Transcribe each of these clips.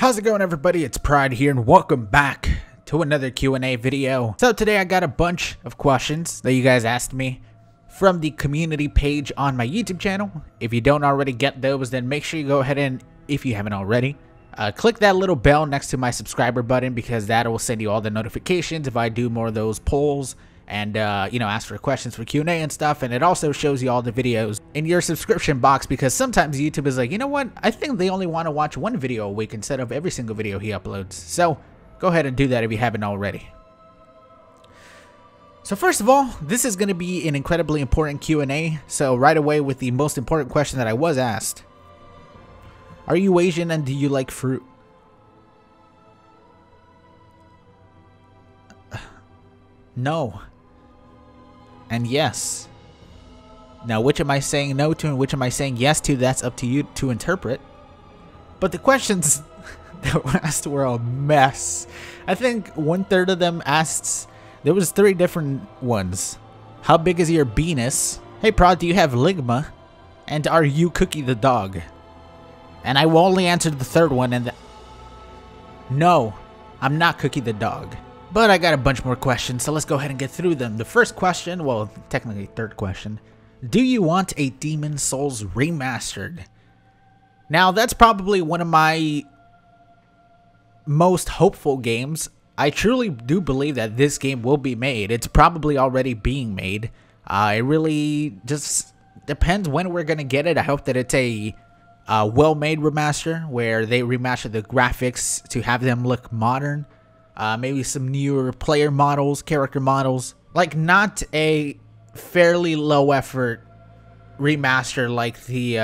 How's it going, everybody? It's Pride here and welcome back to another Q&A video. So today I got a bunch of questions that you guys asked me from the community page on my YouTube channel. If you don't already get those, then make sure you go ahead and, if you haven't already, click that little bell next to my subscriber button, because that will send you all the notifications if I do more of those polls and ask for questions for Q&A and stuff. And it also shows you all the videos in your subscription box, because sometimes YouTube is like, you know what, I think they only want to watch one video a week instead of every single video he uploads. So go ahead and do that if you haven't already. So first of all, this is going to be an incredibly important Q&A. So right away with the most important question that I was asked: are you Asian and do you like fruit? No. And yes. Now, which am I saying no to and which am I saying yes to? That's up to you to interpret. But the questions that were asked were a mess. I think 1/3 of them asked, there was 3 different ones. How big is your penis? Hey Prod, do you have ligma? And are you Cookie the dog? And I only answered the 3rd one, and no, I'm not Cookie the dog. But I got a bunch more questions, so let's go ahead and get through them. The first question, well, technically 3rd question: do you want a Demon's Souls remastered? Now, that's probably one of my most hopeful games. I truly do believe that this game will be made. It's probably already being made. It really just depends when we're going to get it. I hope that it's a well-made remaster, where they remaster the graphics to have them look modern. Maybe some newer player models, character models. Like, not a fairly low-effort remaster like the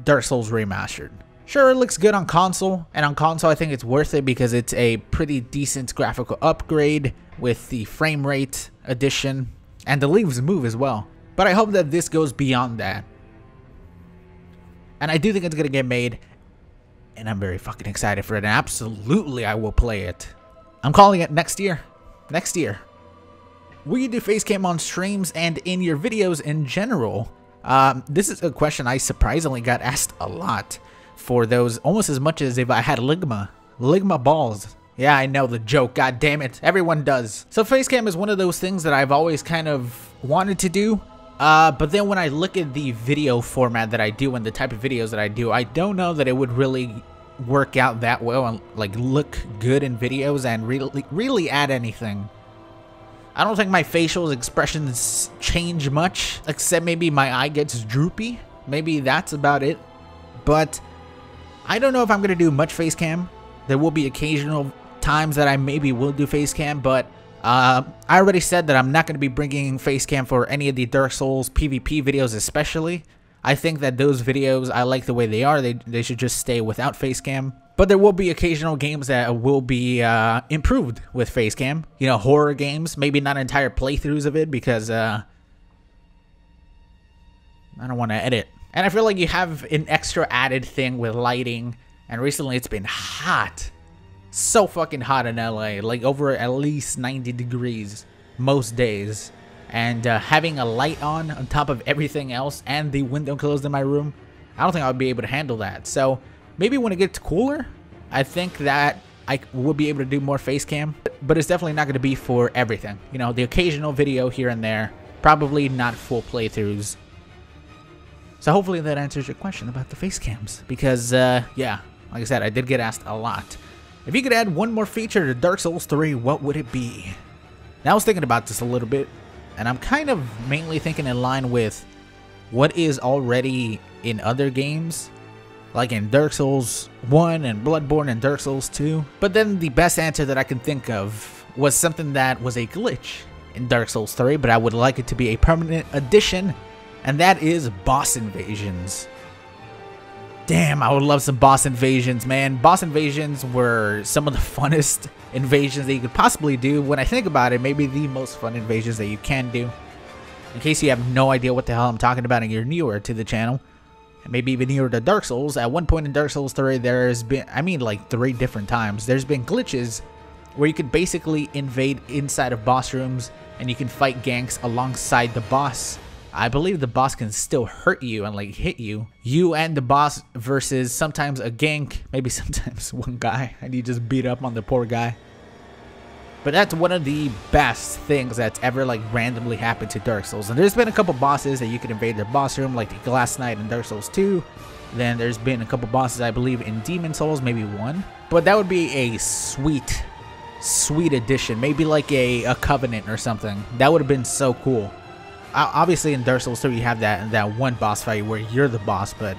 Dark Souls Remastered. Sure, it looks good on console, and on console I think it's worth it because it's a pretty decent graphical upgrade with the frame rate addition, and the leaves move as well. But I hope that this goes beyond that. And I do think it's going to get made, and I'm very fucking excited for it, and absolutely I will play it. I'm calling it next year. Next year. Will you do Facecam on streams and in your videos in general? This is a question I surprisingly got asked a lot. For those, almost as much as if I had ligma. Ligma balls. Yeah, I know the joke, god damn it. Everyone does. So Facecam is one of those things that I've always kind of wanted to do. But then when I look at the video format that I do and the type of videos that I do, I don't know that it would really work out that well and like look good in videos and really add anything. I don't think my facial expressions change much, except maybe my eye gets droopy. Maybe that's about it. But I don't know if I'm going to do much Facecam. There will be occasional times that I maybe will do Facecam, but I already said that I'm not going to be bringing Facecam for any of the Dark Souls PvP videos especially. I think that those videos, I like the way they are. They should just stay without Facecam. But there will be occasional games that will be improved with Facecam. You know, horror games. Maybe not entire playthroughs of it, because I don't want to edit. And I feel like you have an extra added thing with lighting. And recently it's been hot. So fucking hot in LA. Like over at least 90 degrees most days. And having a light on top of everything else and the window closed in my room, I don't think I would be able to handle that. So maybe when it gets cooler, I think that I will be able to do more Facecam. But it's definitely not going to be for everything. You know, the occasional video here and there. Probably not full playthroughs. So hopefully that answers your question about the Facecams. Because, yeah, like I said, I did get asked a lot. If you could add one more feature to Dark Souls 3, what would it be? Now I was thinking about this a little bit. And I'm kind of mainly thinking in line with what is already in other games. Like in Dark Souls 1 and Bloodborne and Dark Souls 2. But then the best answer that I can think of was something that was a glitch in Dark Souls 3. But I would like it to be a permanent addition. And that is boss invasions. Damn, I would love some boss invasions, man. Boss invasions were some of the funnest invasions that you could possibly do. When I think about it, maybe the most fun invasions that you can do. In case you have no idea what the hell I'm talking about and you're newer to the channel, and maybe even newer to Dark Souls, at one point in Dark Souls 3, there's been, I mean like 3 different times, there's been glitches where you could basically invade inside of boss rooms and you can fight ganks alongside the boss. I believe the boss can still hurt you and like hit you. You and the boss versus sometimes a gank, maybe sometimes one guy, and you just beat up on the poor guy. But that's one of the best things that's ever like randomly happened to Dark Souls. And there's been a couple bosses that you can invade their boss room, like the Glass Knight in Dark Souls 2. Then there's been a couple bosses, I believe, in Demon Souls, maybe one. But that would be a sweet addition, maybe like a Covenant or something. That would have been so cool. Obviously in Dark Souls 3 you have that one boss fight where you're the boss, but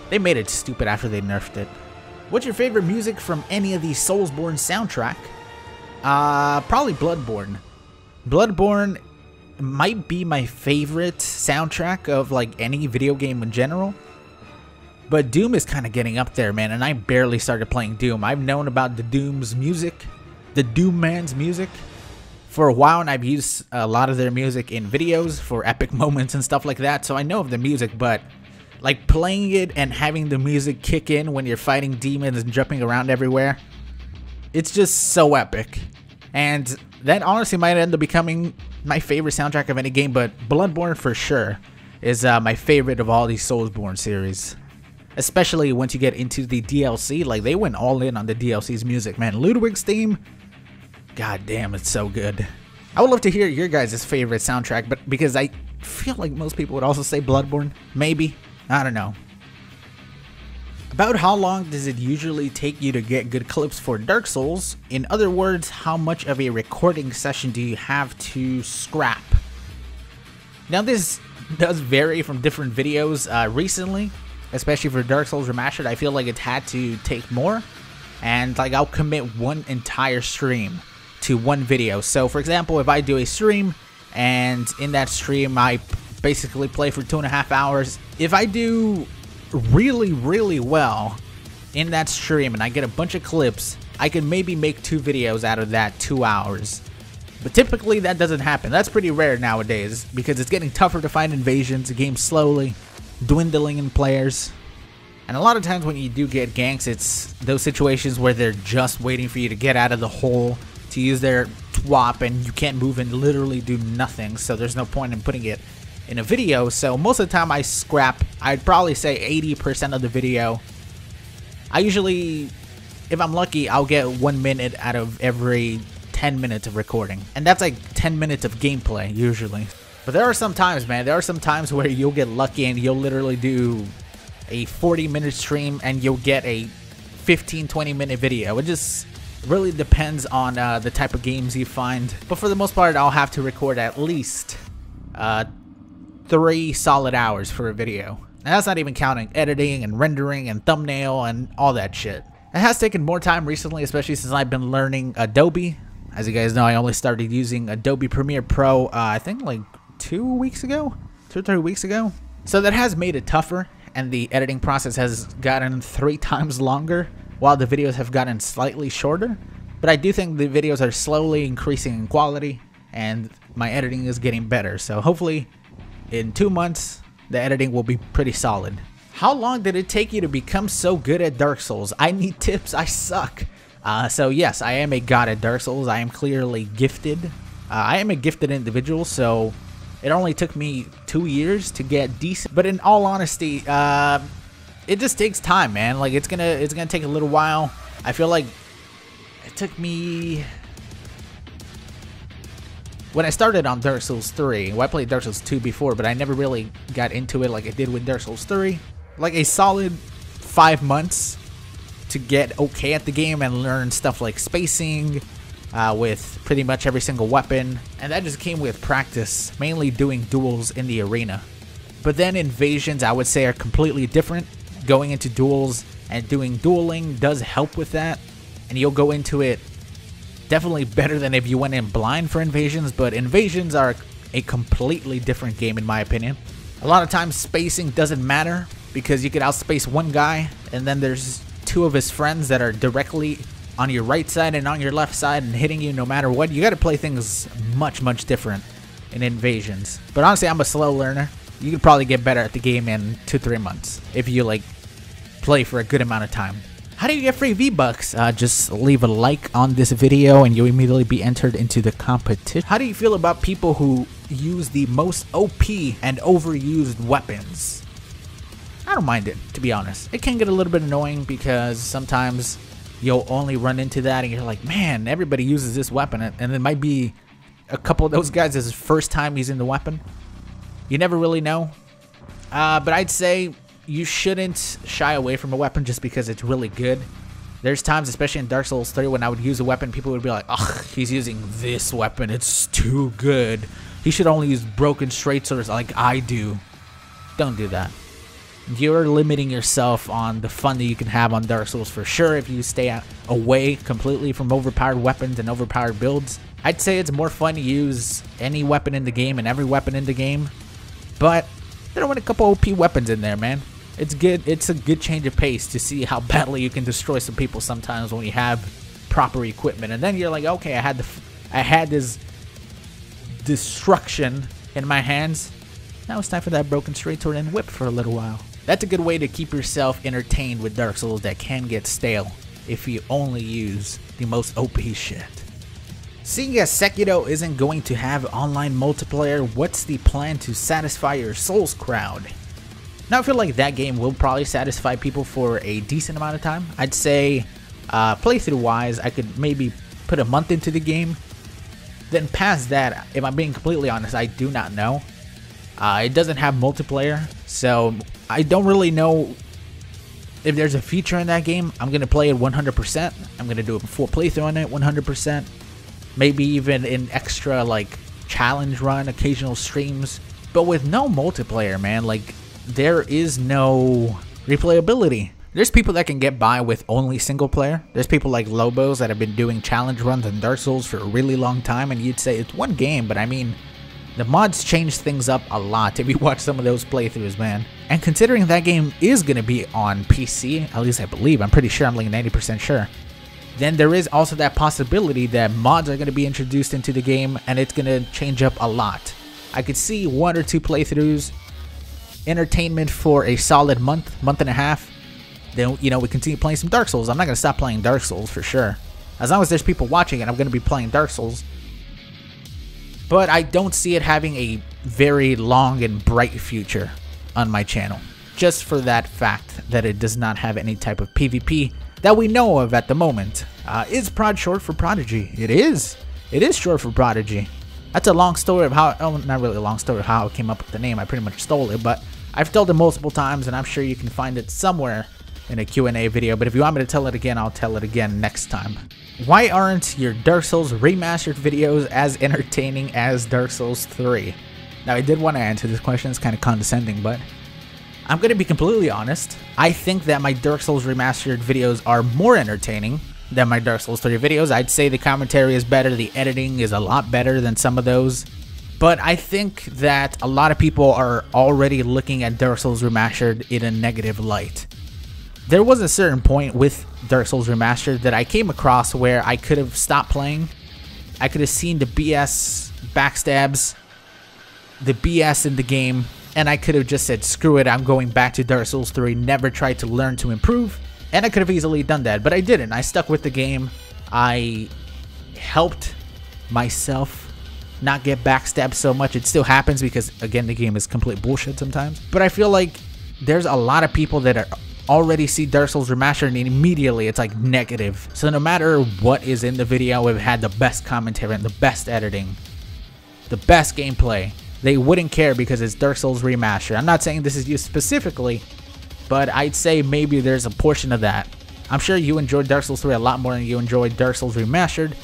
they made it stupid after they nerfed it. What's your favorite music from any of the Soulsborne soundtrack? Probably Bloodborne. Bloodborne might be my favorite soundtrack of like any video game in general. But Doom is kind of getting up there, man, and I barely started playing Doom. I've known about the Doom's music, the Doom Man's music, for a while, and I've used a lot of their music in videos for epic moments and stuff like that, so I know of the music, but like playing it and having the music kick in when you're fighting demons and jumping around everywhere, it's just so epic. And that honestly might end up becoming my favorite soundtrack of any game, but Bloodborne for sure is my favorite of all these Soulsborne series. Especially once you get into the DLC, like they went all in on the DLC's music, man. Ludwig's theme, god damn, it's so good. I would love to hear your guys' favorite soundtrack, but because I feel like most people would also say Bloodborne, maybe, I don't know. About how long does it usually take you to get good clips for Dark Souls? In other words, how much of a recording session do you have to scrap? Now this does vary from different videos. Recently, especially for Dark Souls Remastered, I feel like it's had to take more, and like I'll commit one entire stream to one video. So for example, if I do a stream and in that stream I basically play for 2.5 hours, if I do really well in that stream and I get a bunch of clips, I can maybe make 2 videos out of that 2 hours. But typically that doesn't happen. That's pretty rare nowadays because it's getting tougher to find invasions, the game's slowly dwindling in players. And a lot of times when you do get ganks, it's those situations where they're just waiting for you to get out of the hole to use their TWAP and you can't move and literally do nothing, so there's no point in putting it in a video. So most of the time I scrap, I'd probably say 80% of the video. I usually, if I'm lucky, I'll get 1 minute out of every 10 minutes of recording, and that's like 10 minutes of gameplay usually. But there are some times, man, there are some times where you'll get lucky and you'll literally do a 40-minute stream and you'll get a 15-20 minute video. It just really depends on the type of games you find. But for the most part, I'll have to record at least 3 solid hours for a video. And that's not even counting editing and rendering and thumbnail and all that shit. It has taken more time recently, especially since I've been learning Adobe. As you guys know, I only started using Adobe Premiere Pro, I think like 2 or 3 weeks ago. So that has made it tougher, and the editing process has gotten 3 times longer, while the videos have gotten slightly shorter. But I do think the videos are slowly increasing in quality, and my editing is getting better. So hopefully in 2 months, the editing will be pretty solid. How long did it take you to become so good at Dark Souls? I need tips, I suck. So yes, I am a god at Dark Souls. I am clearly gifted. I am a gifted individual, so it only took me 2 years to get decent. But in all honesty, it just takes time, man. Like it's gonna take a little while. I feel like it took me, when I started on Dark Souls 3, well, I played Dark Souls 2 before, but I never really got into it like I did with Dark Souls 3. Like a solid 5 months to get okay at the game and learn stuff like spacing with pretty much every single weapon. And that just came with practice, mainly doing duels in the arena. But then invasions, I would say, are completely different. Going into duels and doing dueling does help with that, and you'll go into it definitely better than if you went in blind for invasions. But invasions are a completely different game in my opinion. A lot of times spacing doesn't matter because you could outspace one guy and then there's 2 of his friends that are directly on your right side and on your left side and hitting you no matter what. You got to play things much different in invasions. But honestly, I'm a slow learner. You could probably get better at the game in 2-3 months if you like play for a good amount of time. How do you get free V-Bucks? Just leave a like on this video and you'll immediately be entered into the competition. How do you feel about people who use the most OP and overused weapons. I don't mind it, to be honest. It can get a little bit annoying because sometimes you'll only run into that and you're like, man, everybody uses this weapon, and it might be a couple of those guys is his first time using the weapon. You never really know. But I'd say you shouldn't shy away from a weapon just because it's really good. There's times, especially in Dark Souls 3, when I would use a weapon, people would be like, ugh, he's using this weapon, it's too good. He should only use broken straight swords like I do. Don't do that. You're limiting yourself on the fun that you can have on Dark Souls for sure if you stay away completely from overpowered weapons and overpowered builds. I'd say it's more fun to use any weapon in the game and every weapon in the game, but throw in a couple OP weapons in there, man. It's good. It's a good change of pace to see how badly you can destroy some people sometimes when you have proper equipment, and then you're like, okay, I had this destruction in my hands. Now it's time for that broken straight sword and whip for a little while. That's a good way to keep yourself entertained with Dark Souls that can get stale if you only use the most OP shit. Seeing as Sekiro isn't going to have online multiplayer, what's the plan to satisfy your Souls crowd? Now I feel like that game will probably satisfy people for a decent amount of time. I'd say playthrough wise, I could maybe put a month into the game. Then past that, if I'm being completely honest, I do not know. It doesn't have multiplayer, so I don't really know if there's a feature in that game. I'm going to play it 100%. I'm going to do a full playthrough on it 100%. Maybe even an extra like challenge run, occasional streams. But with no multiplayer, man, like there is no replayability. There's people that can get by with only single player. There's people like Lobos that have been doing challenge runs in Dark Souls for a really long time, and you'd say it's one game, but I mean, the mods change things up a lot if you watch some of those playthroughs, man. And considering that game is going to be on PC, at least I believe, I'm pretty sure, I'm like 90% sure, then there is also that possibility that mods are going to be introduced into the game and it's going to change up a lot. I could see 1 or 2 playthroughs, entertainment for a solid month and a half. Then, you know, we continue playing some Dark Souls. I'm not going to stop playing Dark Souls for sure. As long as there's people watching it, I'm going to be playing Dark Souls. But I don't see it having a very long and bright future on my channel. Just for that fact that it does not have any type of PvP that we know of at the moment. Is Prod short for Prodigy? It is. It is short for Prodigy. That's a long story of how, oh, not really a long story of how I came up with the name. I pretty much stole it, but I've told it multiple times and I'm sure you can find it somewhere in a Q&A video. But if you want me to tell it again, I'll tell it again next time. Why aren't your Dark Souls Remastered videos as entertaining as Dark Souls 3? Now, I did want to answer this question. It's kind of condescending, but I'm going to be completely honest. I think that my Dark Souls Remastered videos are more entertaining than my Dark Souls 3 videos. I'd say the commentary is better, the editing is a lot better than some of those. But I think that a lot of people are already looking at Dark Souls Remastered in a negative light. There was a certain point with Dark Souls Remastered that I came across where I could have stopped playing. I could have seen the BS backstabs, the BS in the game, and I could have just said, screw it, I'm going back to Dark Souls 3, never tried to learn to improve, and I could have easily done that, but I didn't. I stuck with the game. I helped myself not get backstabbed so much. It still happens because, again, the game is complete bullshit sometimes, but I feel like there's a lot of people that are already see Dark Souls Remastered and immediately it's like negative. So no matter what is in the video, we've had the best commentary and the best editing, the best gameplay, they wouldn't care because it's Dark Souls Remastered. I'm not saying this is you specifically, but I'd say maybe there's a portion of that. I'm sure you enjoyed Dark Souls 3 a lot more than you enjoyed Dark Souls Remastered.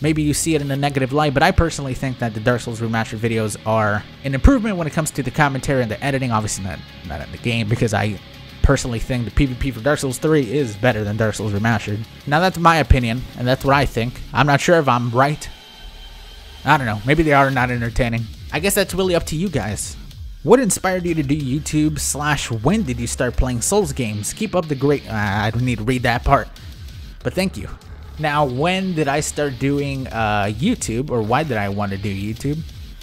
Maybe you see it in a negative light, but I personally think that the Dark Souls Remastered videos are an improvement when it comes to the commentary and the editing. Obviously not in the game, because I personally think the PvP for Dark Souls 3 is better than Dark Souls Remastered. Now that's my opinion, and that's what I think. I'm not sure if I'm right. I don't know. Maybe they are not entertaining. I guess that's really up to you guys. What inspired you to do YouTube / when did you start playing Souls games? Keep up the great... I don't need to read that part, but thank you. Now, when did I start doing YouTube, or why did I want to do YouTube?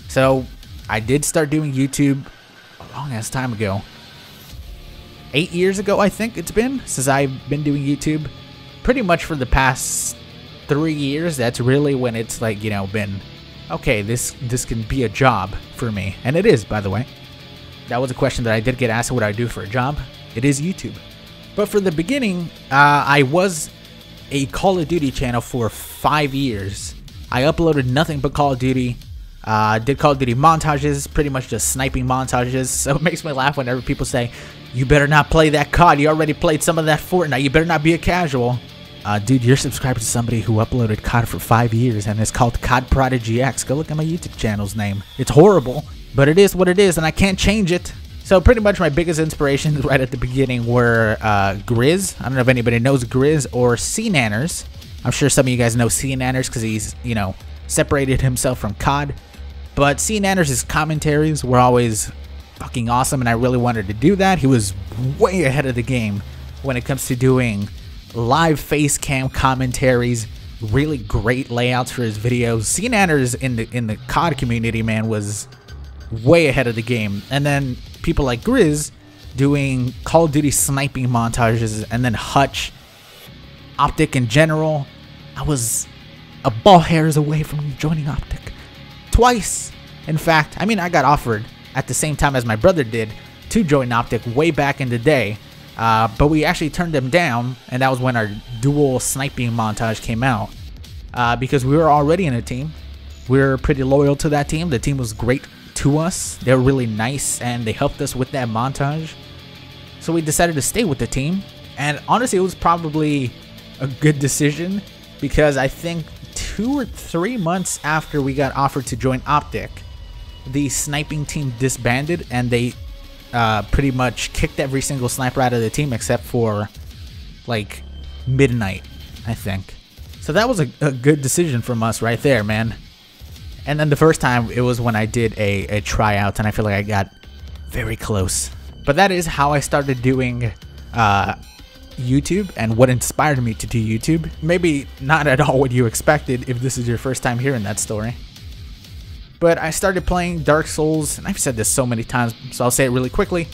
So, I did start doing YouTube a long ass time ago. 8 years ago, I think it's been, since I've been doing YouTube. Pretty much for the past 3 years, that's really when it's like, you know, been okay, this can be a job for me. And it is, by the way. That was a question that I did get asked, what I do for a job. It is YouTube. But for the beginning, I was a Call of Duty channel for 5 years. I uploaded nothing but Call of Duty. Did Call of Duty montages, pretty much just sniping montages. So it makes me laugh whenever people say, you better not play that COD. You already played some of that Fortnite. You better not be a casual. Dude, you're subscribed to somebody who uploaded COD for 5 years, and it's called COD Prodigy X. Go look at my YouTube channel's name. It's horrible, but it is what it is, and I can't change it. So pretty much my biggest inspirations right at the beginning were Grizz. I don't know if anybody knows Grizz or C-Nanners. I'm sure some of you guys know C-Nanners because he's, you know, separated himself from COD. But C-Nanners' commentaries were always fucking awesome, and I really wanted to do that. He was way ahead of the game when it comes to doing live face cam commentaries, really great layouts for his videos. C-Nanners in the COD community, man, was way ahead of the game. And then people like Grizz doing Call of Duty sniping montages, and then Hutch, Optic in general. I was a ball hairs away from joining Optic. Twice. In fact, I mean, I got offered at the same time as my brother did to join Optic way back in the day. But we actually turned them down, and that was when our dual sniping montage came out. Because we were already in a team. We were pretty loyal to that team. The team was great to us. They were really nice, and they helped us with that montage. So we decided to stay with the team. And honestly, it was probably a good decision, because I think 2 or 3 months after we got offered to join Optic, the sniping team disbanded, and they pretty much kicked every single sniper out of the team except for like midnight, I think. So that was a good decision from us right there, man. And then the first time, it was when I did a tryout, and I feel like I got very close. But that is how I started doing YouTube, and what inspired me to do YouTube. Maybe not at all what you expected if this is your first time hearing that story. But I started playing Dark Souls, and I've said this so many times, so I'll say it really quickly.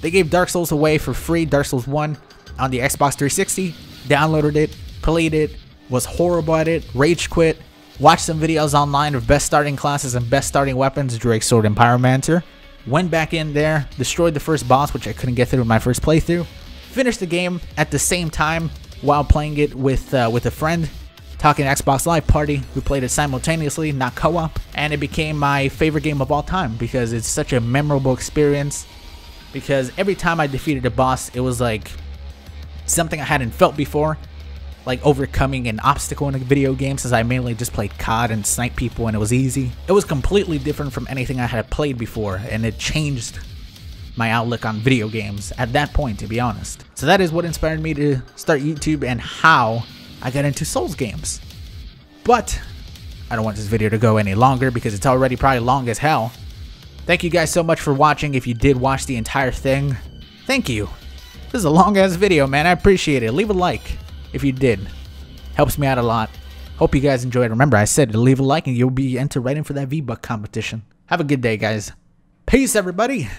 They gave Dark Souls away for free, Dark Souls 1, on the Xbox 360. Downloaded it, played it, was horrible at it, rage quit, watched some videos online of best starting classes and best starting weapons, Drake Sword and Pyromancer. Went back in there, destroyed the first boss, which I couldn't get through in my first playthrough. Finished the game at the same time while playing it with a friend. Talking Xbox Live Party, we played it simultaneously, not co-op, and it became my favorite game of all time because it's such a memorable experience. Because every time I defeated a boss, it was like something I hadn't felt before, like overcoming an obstacle in a video game, since I mainly just played COD and sniped people and it was easy. It was completely different from anything I had played before, and it changed my outlook on video games at that point, to be honest. So that is what inspired me to start YouTube and how I got into Souls games. But I don't want this video to go any longer because it's already probably long as hell. Thank you guys so much for watching. If you did watch the entire thing, thank you. This is a long ass video, man. I appreciate it. Leave a like if you did. Helps me out a lot. Hope you guys enjoyed. Remember, I said to leave a like and you'll be entered right in for that V-Buck competition. Have a good day, guys. Peace, everybody.